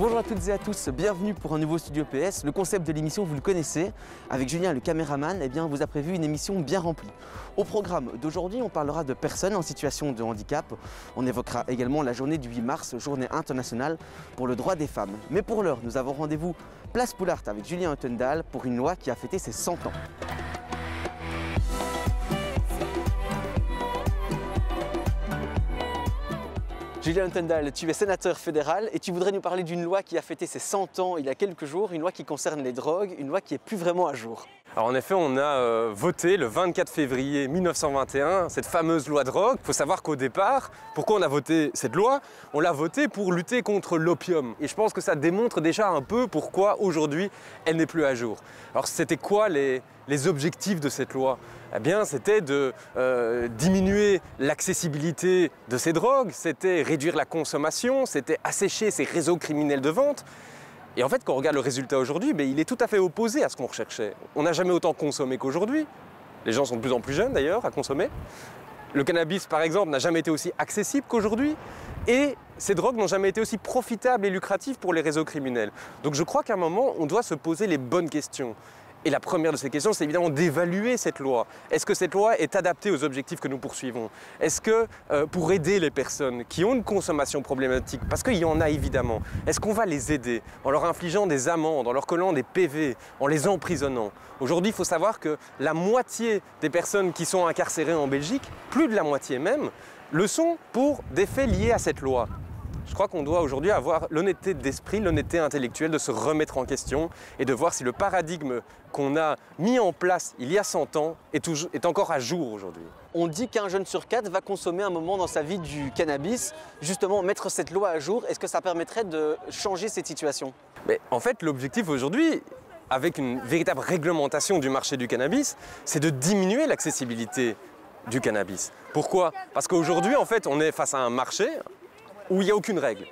Bonjour à toutes et à tous, bienvenue pour un nouveau Studio PS. Le concept de l'émission, vous le connaissez. Avec Julien, le caméraman, on vous a prévu une émission bien remplie. Au programme d'aujourd'hui, on parlera de personnes en situation de handicap. On évoquera également la journée du 8 mars, journée internationale pour le droit des femmes. Mais pour l'heure, nous avons rendez-vous place Poulart avec Julien Ottendal pour une loi qui a fêté ses 100 ans. Julien Ottendal, tu es sénateur fédéral et tu voudrais nous parler d'une loi qui a fêté ses 100 ans il y a quelques jours, une loi qui concerne les drogues, une loi qui est plus vraiment à jour. Alors en effet, on a voté le 24 février 1921 cette fameuse loi drogue. Il faut savoir qu'au départ, pourquoi on a voté cette loi? On l'a votée pour lutter contre l'opium. Et je pense que ça démontre déjà un peu pourquoi aujourd'hui elle n'est plus à jour. Alors c'était quoi les objectifs de cette loi? Eh bien, c'était de diminuer l'accessibilité de ces drogues, c'était réduire la consommation, c'était assécher ces réseaux criminels de vente. Et en fait, quand on regarde le résultat aujourd'hui, il est tout à fait opposé à ce qu'on recherchait. On n'a jamais autant consommé qu'aujourd'hui. Les gens sont de plus en plus jeunes d'ailleurs à consommer. Le cannabis, par exemple, n'a jamais été aussi accessible qu'aujourd'hui. Et ces drogues n'ont jamais été aussi profitables et lucratives pour les réseaux criminels. Donc je crois qu'à un moment, on doit se poser les bonnes questions. Et la première de ces questions, c'est évidemment d'évaluer cette loi. Est-ce que cette loi est adaptée aux objectifs que nous poursuivons? Est-ce que pour aider les personnes qui ont une consommation problématique, parce qu'il y en a évidemment, est-ce qu'on va les aider en leur infligeant des amendes, en leur collant des PV, en les emprisonnant? Aujourd'hui, il faut savoir que la moitié des personnes qui sont incarcérées en Belgique, plus de la moitié même, le sont pour des faits liés à cette loi. Je crois qu'on doit aujourd'hui avoir l'honnêteté d'esprit, l'honnêteté intellectuelle de se remettre en question et de voir si le paradigme qu'on a mis en place il y a 100 ans est encore à jour aujourd'hui. On dit qu'un jeune sur 4 va consommer un moment dans sa vie du cannabis. Justement, mettre cette loi à jour, est-ce que ça permettrait de changer cette situation? En fait, l'objectif aujourd'hui, avec une véritable réglementation du marché du cannabis, c'est de diminuer l'accessibilité du cannabis. Pourquoi? Parce qu'aujourd'hui, en fait, on est face à un marché où il n'y a aucune règle.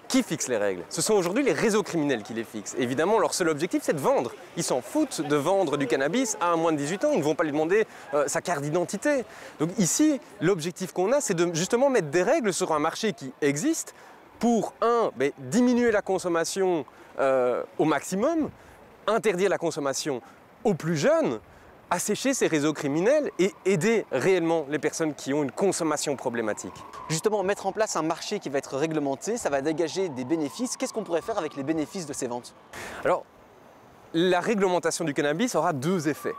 Qui fixe les règles? Ce sont aujourd'hui les réseaux criminels qui les fixent. Évidemment, leur seul objectif, c'est de vendre. Ils s'en foutent de vendre du cannabis à un moins de 18 ans. Ils ne vont pas lui demander sa carte d'identité. Donc ici, l'objectif qu'on a, c'est de justement mettre des règles sur un marché qui existe pour, diminuer la consommation au maximum, interdire la consommation aux plus jeunes, assécher ces réseaux criminels et aider réellement les personnes qui ont une consommation problématique. Justement, mettre en place un marché qui va être réglementé, ça va dégager des bénéfices. Qu'est-ce qu'on pourrait faire avec les bénéfices de ces ventes? Alors, la réglementation du cannabis aura deux effets.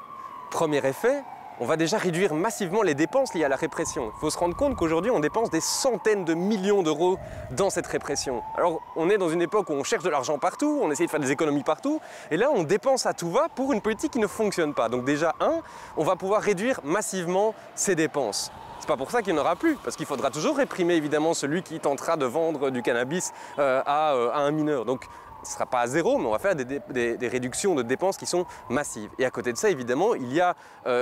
Premier effet, on va déjà réduire massivement les dépenses liées à la répression. Il faut se rendre compte qu'aujourd'hui, on dépense des centaines de millions d'euros dans cette répression. Alors, on est dans une époque où on cherche de l'argent partout, on essaie de faire des économies partout, et là, on dépense à tout va pour une politique qui ne fonctionne pas. Donc déjà, on va pouvoir réduire massivement ces dépenses. C'est pas pour ça qu'il n'y en aura plus, parce qu'il faudra toujours réprimer évidemment celui qui tentera de vendre du cannabis à un mineur. Donc, ce ne sera pas à zéro, mais on va faire des réductions de dépenses qui sont massives. Et à côté de ça, évidemment, il y a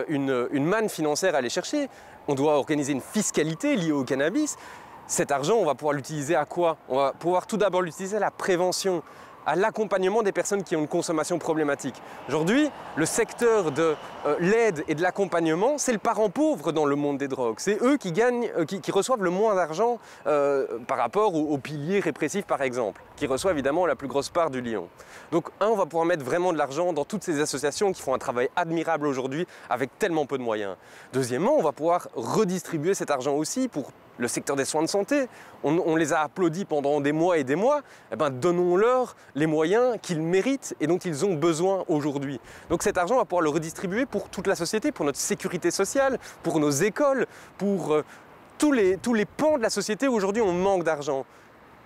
une manne financière à aller chercher. On doit organiser une fiscalité liée au cannabis. Cet argent, on va pouvoir l'utiliser à quoi? On va pouvoir tout d'abord l'utiliser à la prévention, à l'accompagnement des personnes qui ont une consommation problématique. Aujourd'hui, le secteur de l'aide et de l'accompagnement, c'est le parent pauvre dans le monde des drogues. C'est eux qui gagnent, qui reçoivent le moins d'argent par rapport aux piliers répressifs, par exemple, qui reçoivent évidemment la plus grosse part du lion. Donc, on va pouvoir mettre vraiment de l'argent dans toutes ces associations qui font un travail admirable aujourd'hui avec tellement peu de moyens. Deuxièmement, on va pouvoir redistribuer cet argent aussi pour le secteur des soins de santé. On les a applaudis pendant des mois et des mois. Donnons-leur les moyens qu'ils méritent et dont ils ont besoin aujourd'hui. Donc cet argent, on va pouvoir le redistribuer pour toute la société, pour notre sécurité sociale, pour nos écoles, pour tous les pans de la société où aujourd'hui on manque d'argent.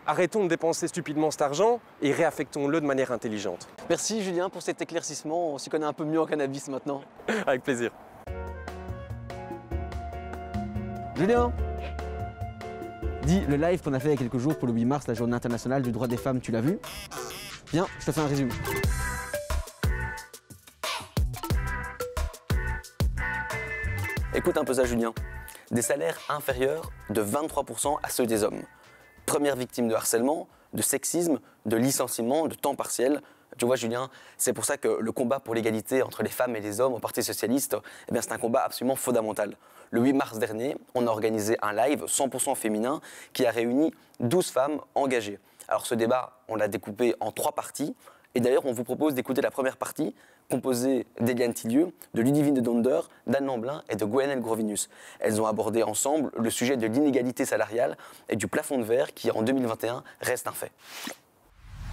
Arrêtons de dépenser stupidement cet argent et réaffectons-le de manière intelligente. Merci Julien pour cet éclaircissement. On s'y connaît un peu mieux en cannabis maintenant. Avec plaisir. Julien, dis, le live qu'on a fait il y a quelques jours pour le 8 mars, la journée internationale du droit des femmes, tu l'as vu? Viens, je te fais un résumé. Écoute un peu ça, Julien. Des salaires inférieurs de 23% à ceux des hommes. Première victime de harcèlement, de sexisme, de licenciement, de temps partiel. Tu vois, Julien, c'est pour ça que le combat pour l'égalité entre les femmes et les hommes au Parti socialiste, eh bien, c'est un combat absolument fondamental. Le 8 mars dernier, on a organisé un live 100% féminin qui a réuni 12 femmes engagées. Alors ce débat, on l'a découpé en 3 parties. Et d'ailleurs, on vous propose d'écouter la première partie, composée d'Eliane Tillieu, de Ludivine de Donder, d'Anne Lamblin et de Gwenaëlle Grovinus. Elles ont abordé ensemble le sujet de l'inégalité salariale et du plafond de verre qui, en 2021, reste un fait.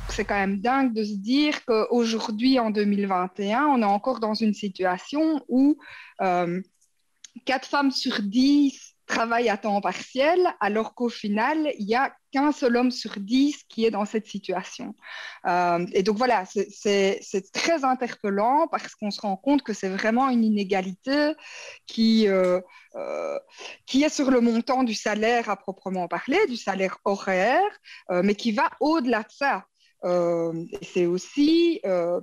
C'est quand même dingue de se dire qu'aujourd'hui, en 2021, on est encore dans une situation où 4 femmes sur 10 travaillent à temps partiel, alors qu'au final, il n'y a qu'un seul homme sur 10 qui est dans cette situation. Et donc voilà, c'est très interpellant parce qu'on se rend compte que c'est vraiment une inégalité qui est sur le montant du salaire à proprement parler, du salaire horaire, mais qui va au-delà de ça. C'est aussi,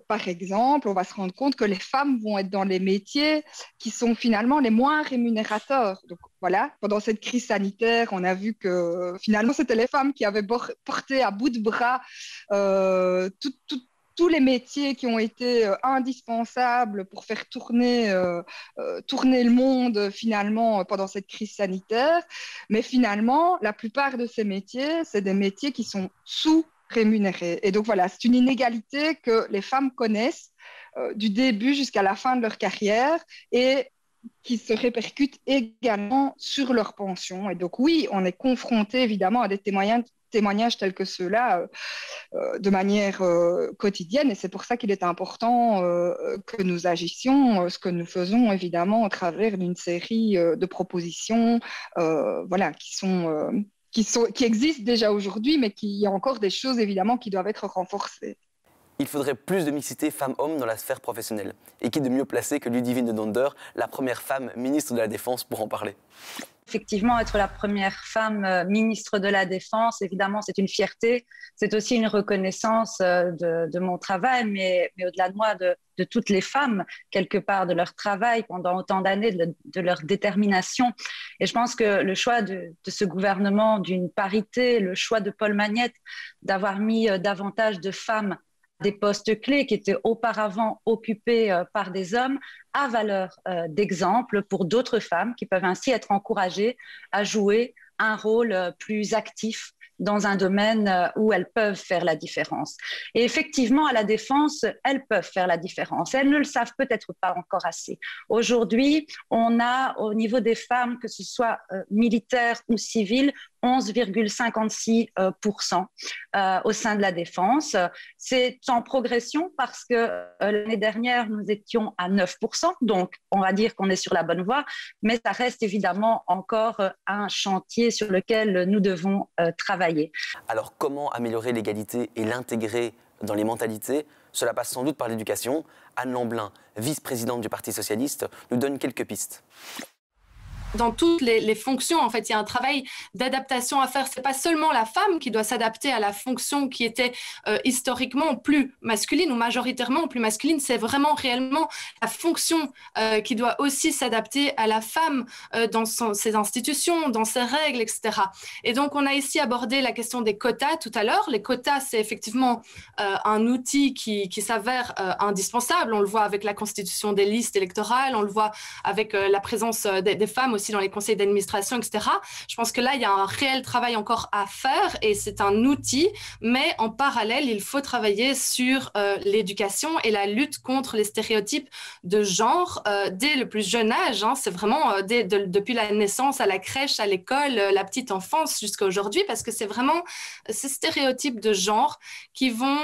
par exemple, on va se rendre compte que les femmes vont être dans les métiers qui sont finalement les moins rémunérateurs. Donc voilà, pendant cette crise sanitaire, on a vu que finalement, c'était les femmes qui avaient porté à bout de bras tous les métiers qui ont été indispensables pour faire tourner le monde finalement pendant cette crise sanitaire. Mais finalement, la plupart de ces métiers, c'est des métiers qui sont sous-rémunérés. Et donc voilà, c'est une inégalité que les femmes connaissent du début jusqu'à la fin de leur carrière et qui se répercute également sur leur pension. Et donc oui, on est confronté évidemment à des témoignages tels que ceux-là de manière quotidienne, et c'est pour ça qu'il est important que nous agissions, ce que nous faisons évidemment à travers d'une série de propositions voilà, qui existent déjà aujourd'hui, mais qu'il y a encore des choses évidemment qui doivent être renforcées. Il faudrait plus de mixité femmes-hommes dans la sphère professionnelle. Et qui de mieux placé que Ludivine de Donder, la première femme ministre de la Défense, pour en parler. Effectivement, être la première femme ministre de la Défense, évidemment, c'est une fierté. C'est aussi une reconnaissance de mon travail, mais au-delà de moi, de toutes les femmes, quelque part, de leur travail pendant autant d'années, de leur détermination. Et je pense que le choix de ce gouvernement d'une parité, le choix de Paul Magnette d'avoir mis davantage de femmes des postes clés qui étaient auparavant occupés par des hommes, a valeur d'exemple pour d'autres femmes qui peuvent ainsi être encouragées à jouer un rôle plus actif dans un domaine où elles peuvent faire la différence. Et effectivement, à la Défense, elles peuvent faire la différence. Elles ne le savent peut-être pas encore assez. Aujourd'hui, on a au niveau des femmes, que ce soit militaires ou civiles, 11,56% au sein de la Défense. C'est en progression parce que l'année dernière, nous étions à 9%, donc on va dire qu'on est sur la bonne voie, mais ça reste évidemment encore un chantier sur lequel nous devons travailler. Alors comment améliorer l'égalité et l'intégrer dans les mentalités? Cela passe sans doute par l'éducation. Anne Lamblin, vice-présidente du Parti socialiste, nous donne quelques pistes. Dans toutes les fonctions, en fait, il y a un travail d'adaptation à faire. C'est pas seulement la femme qui doit s'adapter à la fonction qui était historiquement plus masculine ou majoritairement plus masculine. C'est vraiment réellement la fonction qui doit aussi s'adapter à la femme dans ses institutions, dans ses règles, etc. Et donc, on a ici abordé la question des quotas tout à l'heure. Les quotas, c'est effectivement un outil qui s'avère indispensable. On le voit avec la constitution des listes électorales, on le voit avec la présence des femmes aussi dans les conseils d'administration, etc. Je pense que là, il y a un réel travail encore à faire et c'est un outil, mais en parallèle, il faut travailler sur l'éducation et la lutte contre les stéréotypes de genre dès le plus jeune âge. Hein. C'est vraiment depuis la naissance à la crèche, à l'école, la petite enfance jusqu'à aujourd'hui, parce que c'est vraiment ces stéréotypes de genre qui vont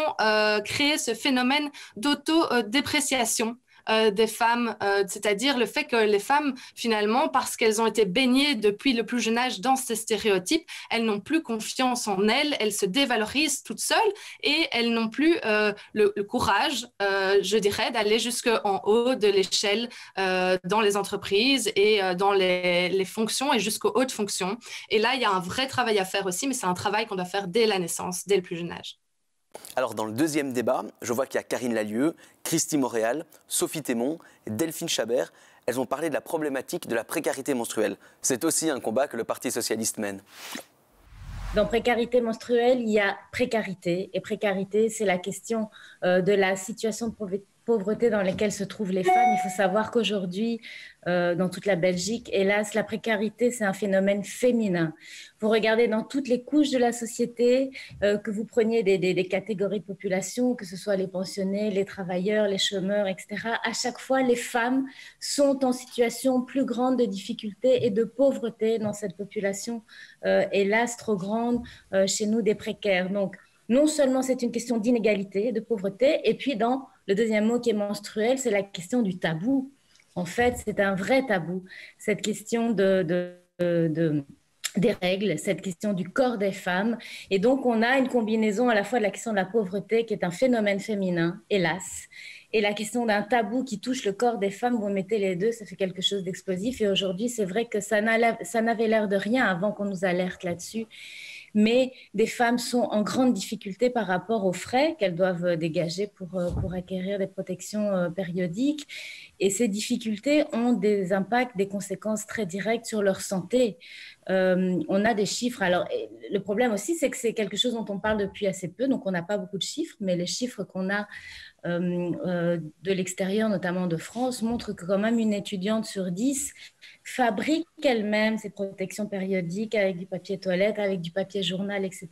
créer ce phénomène d'autodépréciation des femmes, c'est-à-dire le fait que les femmes, finalement, parce qu'elles ont été baignées depuis le plus jeune âge dans ces stéréotypes, elles n'ont plus confiance en elles se dévalorisent toutes seules et elles n'ont plus le courage, je dirais, d'aller jusqu'en haut de l'échelle dans les entreprises et dans les fonctions et jusqu'aux hautes fonctions. Et là, il y a un vrai travail à faire aussi, mais c'est un travail qu'on doit faire dès la naissance, dès le plus jeune âge. Alors dans le deuxième débat, je vois qu'il y a Karine Lallieu, Christy Montréal, Sophie Thémon et Delphine Chabert. Elles ont parlé de la problématique de la précarité menstruelle. C'est aussi un combat que le Parti socialiste mène. Dans précarité menstruelle, il y a précarité. Et précarité, c'est la question de la situation de pauvreté dans laquelle se trouvent les femmes. Il faut savoir qu'aujourd'hui, dans toute la Belgique, hélas, la précarité, c'est un phénomène féminin. Vous regardez dans toutes les couches de la société, que vous preniez des catégories de population, que ce soit les pensionnés, les travailleurs, les chômeurs, etc. À chaque fois, les femmes sont en situation plus grande de difficulté et de pauvreté dans cette population, hélas, trop grande chez nous des précaires. Donc, non seulement c'est une question d'inégalité, de pauvreté, et puis dans le deuxième mot qui est menstruel, c'est la question du tabou. En fait, c'est un vrai tabou, cette question des règles, cette question du corps des femmes. Et donc, on a une combinaison à la fois de la question de la pauvreté, qui est un phénomène féminin, hélas, et la question d'un tabou qui touche le corps des femmes. Vous mettez les deux, ça fait quelque chose d'explosif. Et aujourd'hui, c'est vrai que ça n'avait l'air de rien avant qu'on nous alerte là-dessus. Mais des femmes sont en grande difficulté par rapport aux frais qu'elles doivent dégager pour acquérir des protections périodiques. Et ces difficultés ont des impacts, des conséquences très directes sur leur santé. On a des chiffres. Alors, le problème aussi, c'est que c'est quelque chose dont on parle depuis assez peu, donc on n'a pas beaucoup de chiffres, mais les chiffres qu'on a de l'extérieur, notamment de France, montrent que quand même une étudiante sur 10 fabrique elle-même ses protections périodiques avec du papier toilette, avec du papier journal, etc.,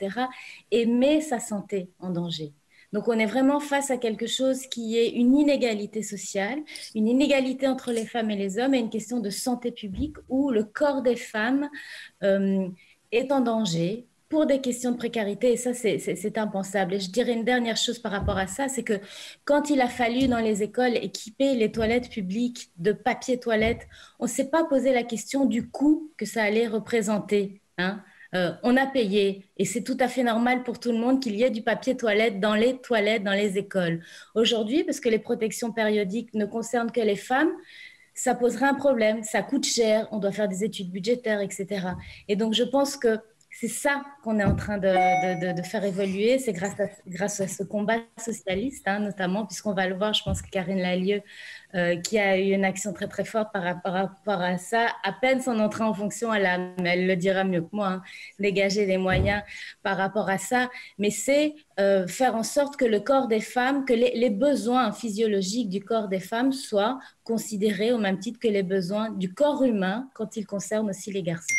et met sa santé en danger. Donc, on est vraiment face à quelque chose qui est une inégalité sociale, une inégalité entre les femmes et les hommes, et une question de santé publique où le corps des femmes est en danger pour des questions de précarité, et ça, c'est impensable. Et je dirais une dernière chose par rapport à ça, c'est que quand il a fallu dans les écoles équiper les toilettes publiques de papier toilette, on ne s'est pas posé la question du coût que ça allait représenter, hein. On a payé, et c'est tout à fait normal pour tout le monde qu'il y ait du papier toilette dans les écoles. Aujourd'hui, parce que les protections périodiques ne concernent que les femmes, ça poserait un problème, ça coûte cher, on doit faire des études budgétaires, etc. Et donc, je pense que c'est ça qu'on est en train de faire évoluer, c'est grâce à ce combat socialiste, hein, notamment, puisqu'on va le voir, je pense que Karine Lallieu, qui a eu une action très très forte par rapport à ça, à peine son entrée en fonction, elle le dira mieux que moi, hein, dégager les moyens par rapport à ça, mais c'est faire en sorte que le corps des femmes, que les besoins physiologiques du corps des femmes soient considérés au même titre que les besoins du corps humain quand ils concernent aussi les garçons.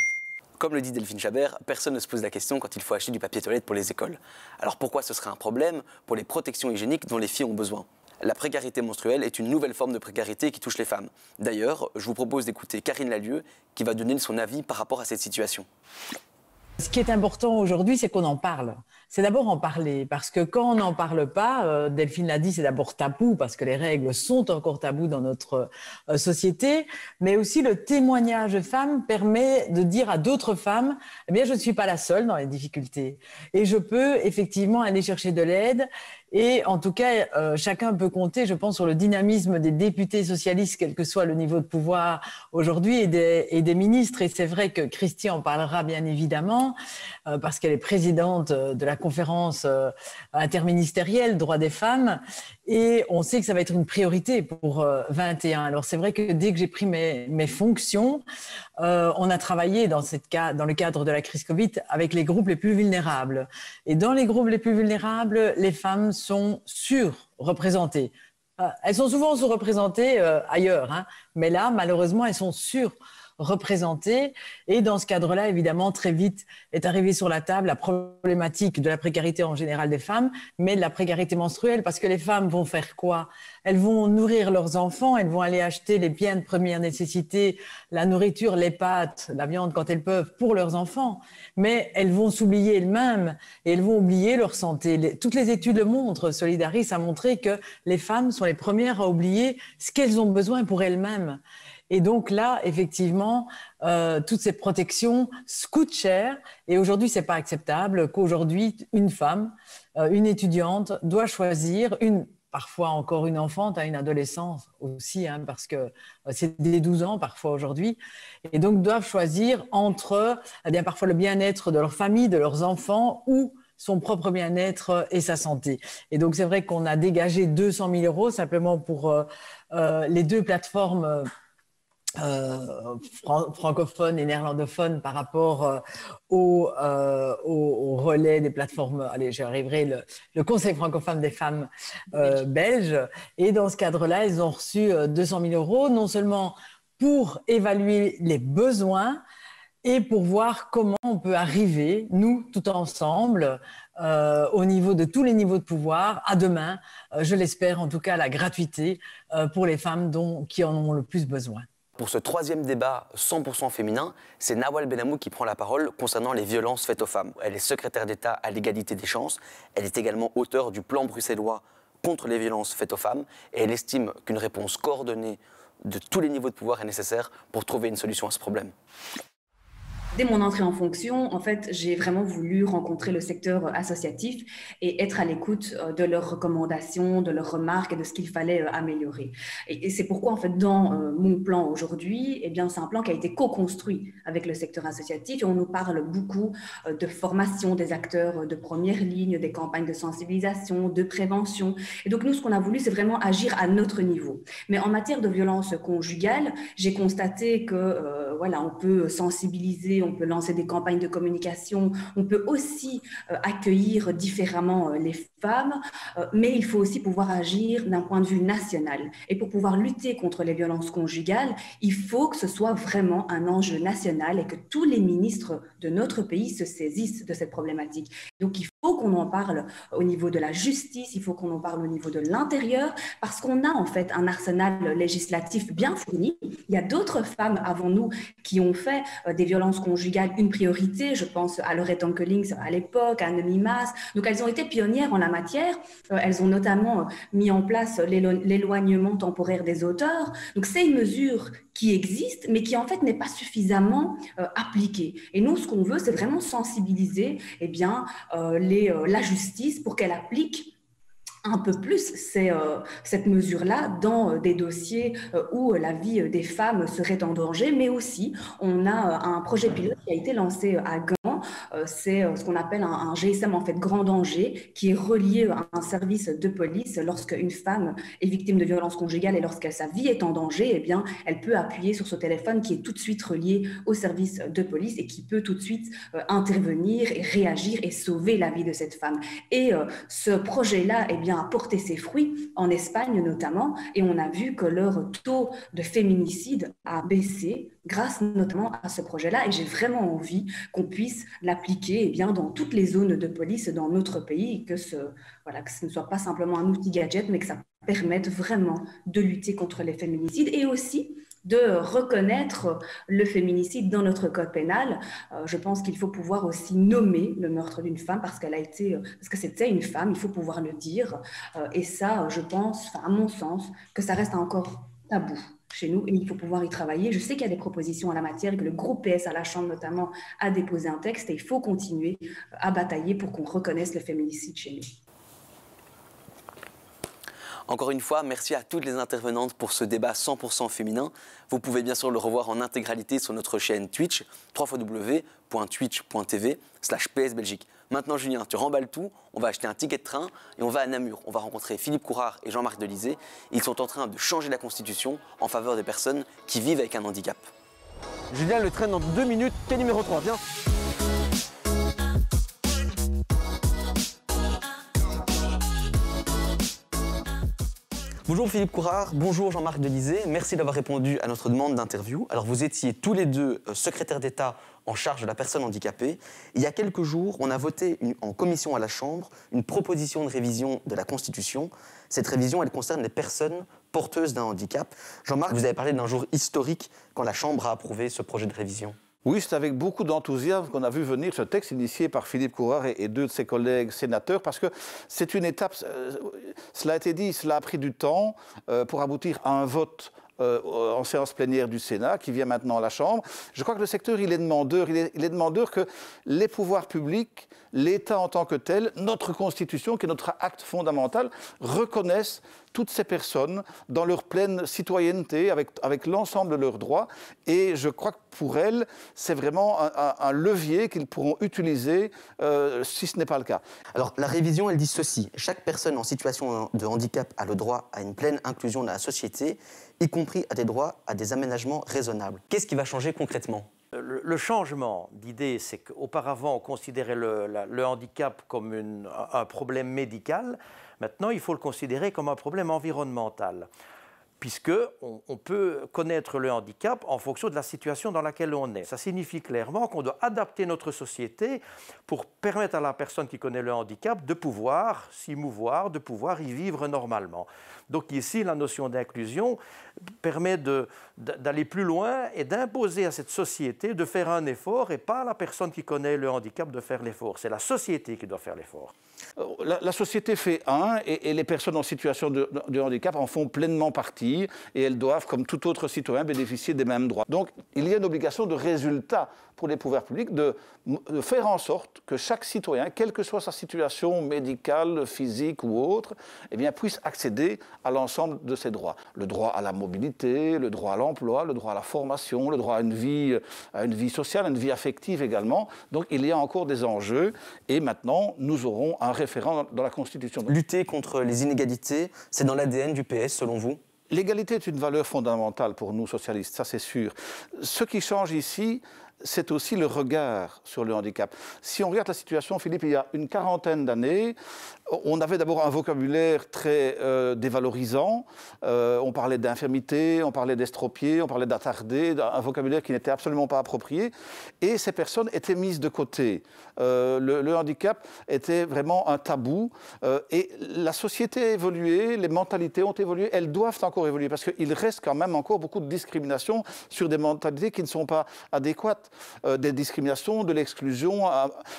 Comme le dit Delphine Chabert, personne ne se pose la question quand il faut acheter du papier toilette pour les écoles. Alors pourquoi ce serait un problème pour les protections hygiéniques dont les filles ont besoin ? La précarité menstruelle est une nouvelle forme de précarité qui touche les femmes. D'ailleurs, je vous propose d'écouter Karine Lallieu qui va donner son avis par rapport à cette situation. Ce qui est important aujourd'hui, c'est qu'on en parle. C'est d'abord en parler, parce que quand on n'en parle pas, Delphine l'a dit, c'est d'abord tabou, parce que les règles sont encore tabous dans notre société, mais aussi le témoignage de femmes permet de dire à d'autres femmes, eh bien, je ne suis pas la seule dans les difficultés, et je peux effectivement aller chercher de l'aide. Et en tout cas, chacun peut compter, je pense, sur le dynamisme des députés socialistes, quel que soit le niveau de pouvoir aujourd'hui, et des ministres. Et c'est vrai que Christie en parlera bien évidemment, parce qu'elle est présidente de la conférence interministérielle droits des femmes. Et on sait que ça va être une priorité pour 21. Alors c'est vrai que dès que j'ai pris mes fonctions, on a travaillé dans le cadre de la crise Covid avec les groupes les plus vulnérables. Et dans les groupes les plus vulnérables, les femmes sont surreprésentées. Elles sont souvent sous-représentées ailleurs, hein, mais là, malheureusement, elles sont surreprésentées. Et dans ce cadre-là, évidemment, très vite est arrivée sur la table la problématique de la précarité en général des femmes, mais de la précarité menstruelle, parce que les femmes vont faire quoi ? Elles vont nourrir leurs enfants, elles vont aller acheter les biens de première nécessité, la nourriture, les pâtes, la viande quand elles peuvent pour leurs enfants, mais elles vont s'oublier elles-mêmes et elles vont oublier leur santé. Toutes les études le montrent, Solidaris a montré que les femmes sont les premières à oublier ce qu'elles ont besoin pour elles-mêmes. Et donc là, effectivement, toutes ces protections coûtent cher. Et aujourd'hui, c'est pas acceptable qu'aujourd'hui, une femme, une étudiante, doit choisir, parfois encore une enfante, une adolescente aussi, hein, parce que c'est dès 12 ans parfois aujourd'hui, et donc doivent choisir entre parfois le bien-être de leur famille, de leurs enfants, ou son propre bien-être et sa santé. Et donc c'est vrai qu'on a dégagé 200 000 € simplement pour les deux plateformes francophones et néerlandophones par rapport au relais des plateformes. Allez, j'arriverai, le Conseil francophone des femmes belges. Et dans ce cadre-là, ils ont reçu 200 000 €, non seulement pour évaluer les besoins et pour voir comment on peut arriver, nous, tout ensemble, au niveau de tous les niveaux de pouvoir, à demain, je l'espère en tout cas, la gratuité pour les femmes qui en ont le plus besoin. Pour ce troisième débat 100% féminin, c'est Nawal Benamou qui prend la parole concernant les violences faites aux femmes. Elle est secrétaire d'État à l'égalité des chances. Elle est également auteure du plan bruxellois contre les violences faites aux femmes. Et elle estime qu'une réponse coordonnée de tous les niveaux de pouvoir est nécessaire pour trouver une solution à ce problème. Dès mon entrée en fonction, en fait, j'ai vraiment voulu rencontrer le secteur associatif et être à l'écoute de leurs recommandations, de leurs remarques et de ce qu'il fallait améliorer. Et c'est pourquoi, en fait, dans mon plan aujourd'hui, eh bien, c'est un plan qui a été co-construit avec le secteur associatif et on nous parle beaucoup de formation des acteurs de première ligne, des campagnes de sensibilisation, de prévention. Et donc, nous, ce qu'on a voulu, c'est vraiment agir à notre niveau. Mais en matière de violence conjugale, j'ai constaté que, voilà, on peut sensibiliser, on peut lancer des campagnes de communication, on peut aussi accueillir différemment les femmes, mais il faut aussi pouvoir agir d'un point de vue national. Et pour pouvoir lutter contre les violences conjugales, il faut que ce soit vraiment un enjeu national et que tous les ministres de notre pays se saisissent de cette problématique. Donc il faut qu'on en parle au niveau de la justice, il faut qu'on en parle au niveau de l'intérieur, parce qu'on a en fait un arsenal législatif bien fourni. Il y a d'autres femmes avant nous qui ont fait des violences conjugales une priorité. Je pense à Lorette Onkelings à l'époque, à Annemie Maas. Donc elles ont été pionnières en la matière. Elles ont notamment mis en place l'éloignement temporaire des auteurs. Donc c'est une mesure qui existe, mais qui en fait n'est pas suffisamment appliquée. Et nous, ce qu'on veut, c'est vraiment sensibiliser eh bien, la justice pour qu'elle applique un peu plus cette mesure-là dans des dossiers où la vie des femmes serait en danger, mais aussi on a un projet pilote qui a été lancé à Gand, c'est ce qu'on appelle un GSM en fait grand danger, qui est relié à un service de police. Lorsqu'une femme est victime de violences conjugales et lorsque sa vie est en danger, eh bien, elle peut appuyer sur ce téléphone qui est tout de suite relié au service de police et qui peut tout de suite intervenir et réagir et sauver la vie de cette femme. Et ce projet-là, eh bien, a porté ses fruits en Espagne notamment, et on a vu que leur taux de féminicide a baissé grâce notamment à ce projet-là, et j'ai vraiment envie qu'on puisse l'appliquer eh bien, dans toutes les zones de police dans notre pays, et que ce ne soit pas simplement un outil gadget, mais que ça permette vraiment de lutter contre les féminicides et aussi de reconnaître le féminicide dans notre code pénal. Je pense qu'il faut pouvoir aussi nommer le meurtre d'une femme parce que c'était une femme, il faut pouvoir le dire. Et ça, je pense, à mon sens, que ça reste encore tabou chez nous et il faut pouvoir y travailler. Je sais qu'il y a des propositions en la matière, que le groupe PS à la Chambre notamment a déposé un texte et il faut continuer à batailler pour qu'on reconnaisse le féminicide chez nous. Encore une fois, merci à toutes les intervenantes pour ce débat 100% féminin. Vous pouvez bien sûr le revoir en intégralité sur notre chaîne Twitch, www.twitch.tv/PSBelgique. Maintenant, Julien, tu remballes tout, on va acheter un ticket de train et on va à Namur. On va rencontrer Philippe Courard et Jean-Marc Delisée. Ils sont en train de changer la Constitution en faveur des personnes qui vivent avec un handicap. Julien, le train dans 2 minutes, quel numéro 3, viens. Bonjour Philippe Courard, bonjour Jean-Marc Delisée, merci d'avoir répondu à notre demande d'interview. Alors vous étiez tous les deux secrétaires d'État en charge de la personne handicapée. Il y a quelques jours, on a voté en commission à la Chambre une proposition de révision de la Constitution. Cette révision, elle concerne les personnes porteuses d'un handicap. Jean-Marc, vous avez parlé d'un jour historique quand la Chambre a approuvé ce projet de révision. Oui, c'est avec beaucoup d'enthousiasme qu'on a vu venir ce texte initié par Philippe Courard et 2 de ses collègues sénateurs, parce que c'est une étape, cela a été dit, cela a pris du temps pour aboutir à un vote en séance plénière du Sénat, qui vient maintenant à la Chambre. Je crois que le secteur, il est demandeur. Il est demandeur que les pouvoirs publics, l'État en tant que tel, notre Constitution, qui est notre acte fondamental, reconnaissent toutes ces personnes dans leur pleine citoyenneté, avec l'ensemble de leurs droits. Et je crois que pour elles, c'est vraiment un levier qu'ils pourront utiliser si ce n'est pas le cas. Alors, la révision, elle dit ceci. Chaque personne en situation de handicap a le droit à une pleine inclusion dans la société, y compris à des droits à des aménagements raisonnables. Qu'est-ce qui va changer concrètement ? Le changement d'idée, c'est qu'auparavant, on considérait le handicap comme un problème médical. Maintenant, il faut le considérer comme un problème environnemental, puisqu'on peut connaître le handicap en fonction de la situation dans laquelle on est. Ça signifie clairement qu'on doit adapter notre société pour permettre à la personne qui connaît le handicap de pouvoir s'y mouvoir, de pouvoir y vivre normalement. Donc ici, la notion d'inclusion permet d'aller plus loin et d'imposer à cette société de faire un effort et pas à la personne qui connaît le handicap de faire l'effort. C'est la société qui doit faire l'effort. La société fait et les personnes en situation de handicap en font pleinement partie et elles doivent, comme tout autre citoyen, bénéficier des mêmes droits. Donc, il y a une obligation de résultat pour les pouvoirs publics de faire en sorte que chaque citoyen, quelle que soit sa situation médicale, physique ou autre, eh bien, puisse accéder à l'ensemble de ses droits. Le droit à la mobilité, le droit à l'emploi, le droit à la formation, le droit à une vie sociale, à une vie affective également. Donc, il y a encore des enjeux et maintenant, nous aurons un référent dans la Constitution. Lutter contre les inégalités, c'est dans l'ADN du PS, selon vous ? L'égalité est une valeur fondamentale pour nous socialistes, ça c'est sûr. Ce qui change ici, c'est aussi le regard sur le handicap. Si on regarde la situation, Philippe, il y a une quarantaine d'années, on avait d'abord un vocabulaire très dévalorisant. On parlait d'infirmité, on parlait d'estropié, on parlait d'attardé, un vocabulaire qui n'était absolument pas approprié. Et ces personnes étaient mises de côté. Le handicap était vraiment un tabou. Et la société a évolué, les mentalités ont évolué, elles doivent encore évoluer parce qu'il reste quand même encore beaucoup de discrimination sur des mentalités qui ne sont pas adéquates. Des discriminations, de l'exclusion.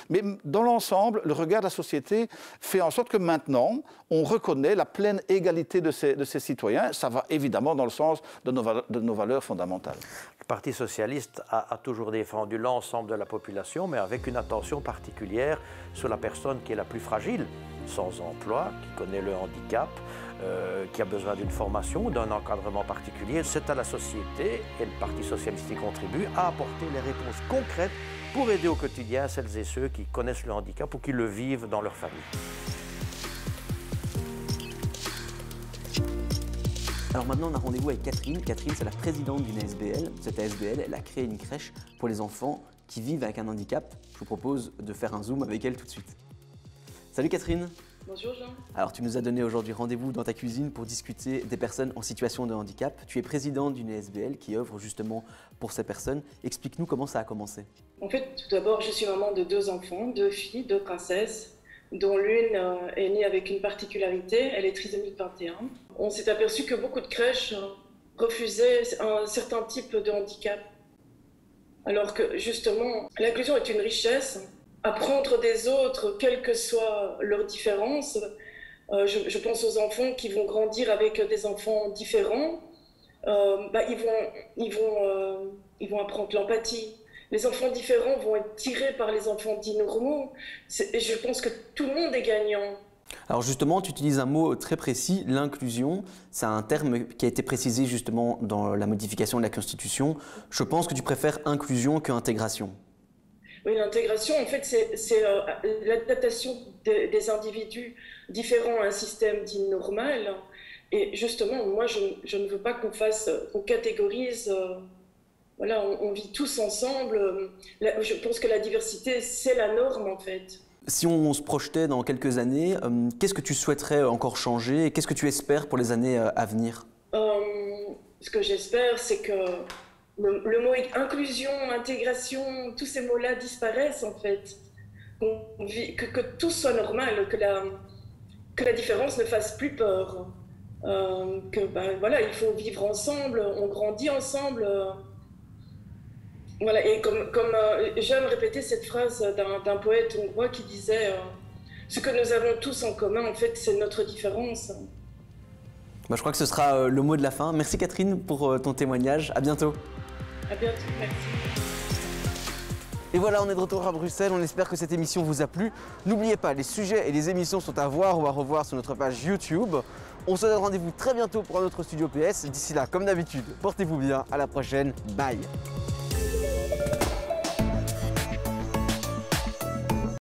Mais dans l'ensemble, le regard de la société fait en sorte que maintenant, on reconnaît la pleine égalité de ces citoyens. Ça va évidemment dans le sens de nos valeurs fondamentales. Le Parti socialiste a toujours défendu l'ensemble de la population, mais avec une attention particulière sur la personne qui est la plus fragile, sans emploi, qui connaît le handicap, qui a besoin d'une formation ou d'un encadrement particulier. C'est à la société, et le Parti socialiste y contribue, à apporter les réponses concrètes pour aider au quotidien celles et ceux qui connaissent le handicap ou qui le vivent dans leur famille. Alors maintenant, on a rendez-vous avec Catherine. Catherine, c'est la présidente d'une ASBL. Cette ASBL, elle a créé une crèche pour les enfants qui vivent avec un handicap. Je vous propose de faire un zoom avec elle tout de suite. Salut Catherine. Bonjour Jean. Alors tu nous as donné aujourd'hui rendez-vous dans ta cuisine pour discuter des personnes en situation de handicap. Tu es présidente d'une ASBL qui œuvre justement pour ces personnes. Explique-nous comment ça a commencé. En fait, tout d'abord, je suis maman de 2 enfants, 2 filles, 2 princesses, dont l'une est née avec une particularité, elle est trisomique 21. On s'est aperçu que beaucoup de crèches refusaient un certain type de handicap. Alors que justement, l'inclusion est une richesse. Apprendre des autres, quelles que soient leurs différences. Je pense aux enfants qui vont grandir avec des enfants différents. Ils vont apprendre l'empathie. Les enfants différents vont être tirés par les enfants dits normaux. Je pense que tout le monde est gagnant. Alors justement, tu utilises un mot très précis, l'inclusion. C'est un terme qui a été précisé justement dans la modification de la Constitution. Je pense que tu préfères inclusion que intégration. Oui, l'intégration, en fait, c'est l'adaptation des individus différents à un système dit normal. Et justement, moi, je ne veux pas qu'on catégorise. Voilà, on vit tous ensemble. Je pense que la diversité, c'est la norme, en fait. Si on se projetait dans quelques années, qu'est-ce que tu souhaiterais encore changer et qu'est-ce que tu espères pour les années à venir? Ce que j'espère, c'est que le mot inclusion, intégration, tous ces mots-là disparaissent en fait. Que tout soit normal, que la différence ne fasse plus peur. Voilà, il faut vivre ensemble, on grandit ensemble. Voilà, et comme j'aime répéter cette phrase d'un poète hongrois qui disait ce que nous avons tous en commun, en fait, c'est notre différence. Je crois que ce sera le mot de la fin. Merci Catherine pour ton témoignage. À bientôt. À bientôt, merci. Et voilà, on est de retour à Bruxelles. On espère que cette émission vous a plu. N'oubliez pas, les sujets et les émissions sont à voir ou à revoir sur notre page YouTube. On se donne rendez-vous très bientôt pour un autre Studio PS. D'ici là, comme d'habitude, portez-vous bien. À la prochaine. Bye.